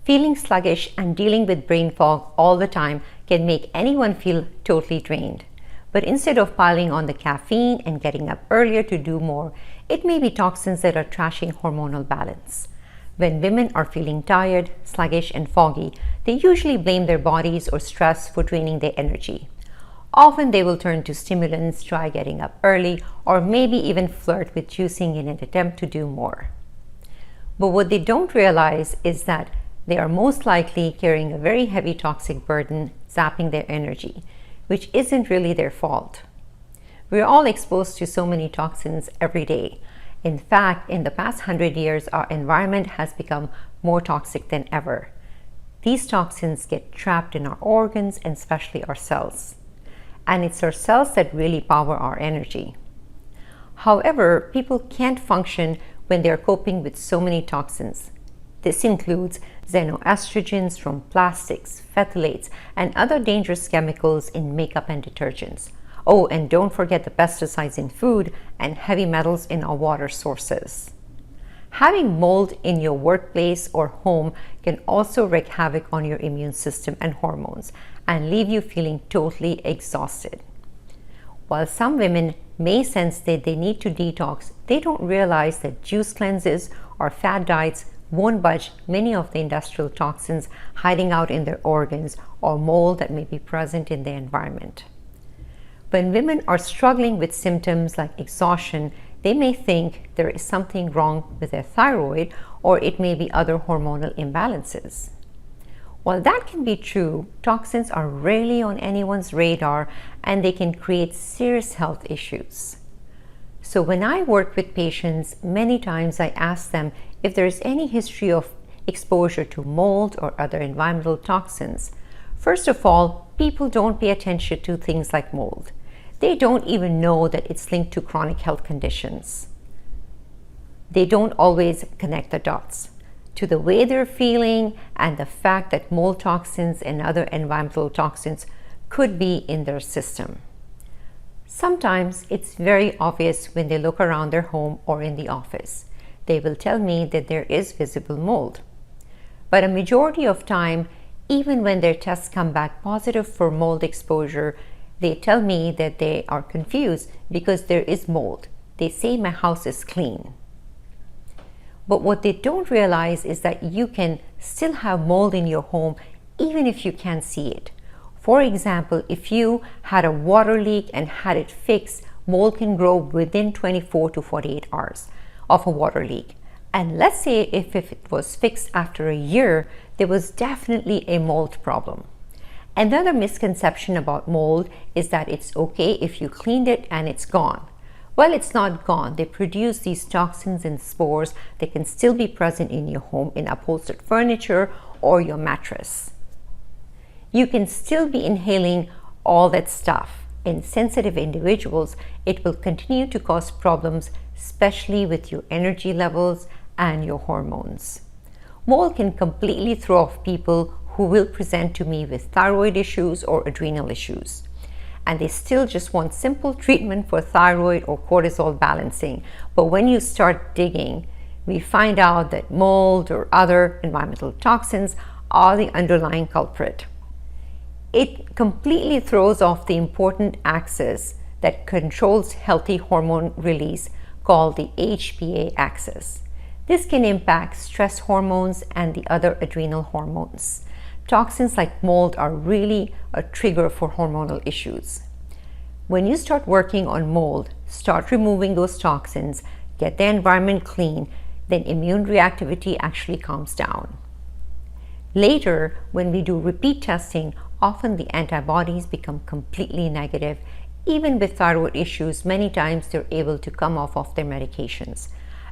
Feeling sluggish and dealing with brain fog all the time can make anyone feel totally drained. But instead of piling on the caffeine and getting up earlier to do more, it may be toxins that are trashing hormonal balance. When women are feeling tired, sluggish, and foggy, they usually blame their bodies or stress for draining their energy. Often they will turn to stimulants, try getting up early, or maybe even flirt with juicing in an attempt to do more. But what they don't realize is that they are most likely carrying a very heavy toxic burden, zapping their energy, which isn't really their fault. We're all exposed to so many toxins every day. In fact, in the past 100 years, our environment has become more toxic than ever. These toxins get trapped in our organs and especially our cells. And it's our cells that really power our energy. However, people can't function when they're coping with so many toxins. This includes xenoestrogens from plastics, phthalates, and other dangerous chemicals in makeup and detergents. Oh, and don't forget the pesticides in food and heavy metals in our water sources. Having mold in your workplace or home can also wreak havoc on your immune system and hormones and leave you feeling totally exhausted. While some women may sense that they need to detox, they don't realize that juice cleanses or fat diets won't budge many of the industrial toxins hiding out in their organs or mold that may be present in the environment. When women are struggling with symptoms like exhaustion, they may think there is something wrong with their thyroid, or it may be other hormonal imbalances. While that can be true, toxins are rarely on anyone's radar and they can create serious health issues. So when I work with patients, many times I ask them if there is any history of exposure to mold or other environmental toxins. First of all, people don't pay attention to things like mold. They don't even know that it's linked to chronic health conditions. They don't always connect the dots to the way they're feeling and the fact that mold toxins and other environmental toxins could be in their system. Sometimes it's very obvious when they look around their home or in the office. They will tell me that there is visible mold. But a majority of time, even when their tests come back positive for mold exposure, they tell me that they are confused because there is mold. They say my house is clean. But what they don't realize is that you can still have mold in your home even if you can't see it. For example, if you had a water leak and had it fixed, mold can grow within 24 to 48 hours of a water leak. And let's say if it was fixed after a year, there was definitely a mold problem. Another misconception about mold is that it's okay if you cleaned it and it's gone. Well, it's not gone. They produce these toxins and spores that can still be present in your home, in upholstered furniture or your mattress. You can still be inhaling all that stuff. In sensitive individuals, it will continue to cause problems, especially with your energy levels and your hormones. Mold can completely throw off people who will present to me with thyroid issues or adrenal issues. And they still just want simple treatment for thyroid or cortisol balancing. But when you start digging, we find out that mold or other environmental toxins are the underlying culprit. It completely throws off the important axis that controls healthy hormone release called the HPA axis. This can impact stress hormones and the other adrenal hormones. Toxins like mold are really a trigger for hormonal issues. When you start working on mold, start removing those toxins, get the environment clean, then immune reactivity actually calms down. Later, when we do repeat testing, often the antibodies become completely negative. Even with thyroid issues, many times they're able to come off of their medications.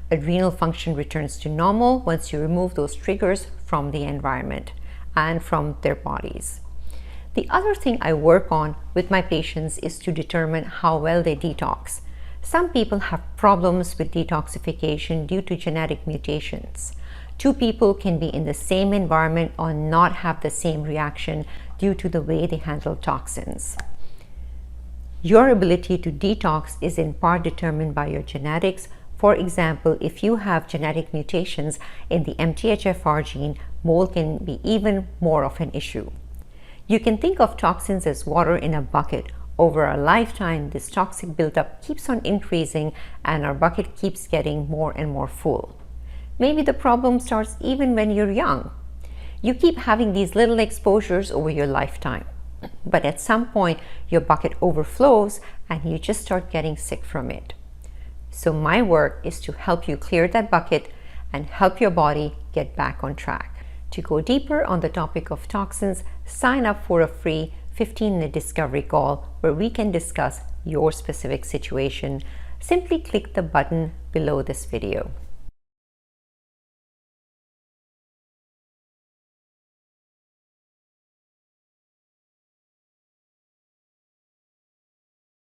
Adrenal function returns to normal once you remove those triggers from the environment and from their bodies. The other thing I work on with my patients is to determine how well they detox. Some people have problems with detoxification due to genetic mutations. Two people can be in the same environment or not have the same reaction due to the way they handle toxins. Your ability to detox is in part determined by your genetics. For example, if you have genetic mutations in the MTHFR gene, mold can be even more of an issue. You can think of toxins as water in a bucket. Over a lifetime, this toxic buildup keeps on increasing and our bucket keeps getting more and more full. Maybe the problem starts even when you're young. You keep having these little exposures over your lifetime, but at some point your bucket overflows and you just start getting sick from it. So my work is to help you clear that bucket and help your body get back on track. To go deeper on the topic of toxins, sign up for a free 15-minute discovery call where we can discuss your specific situation. Simply click the button below this video.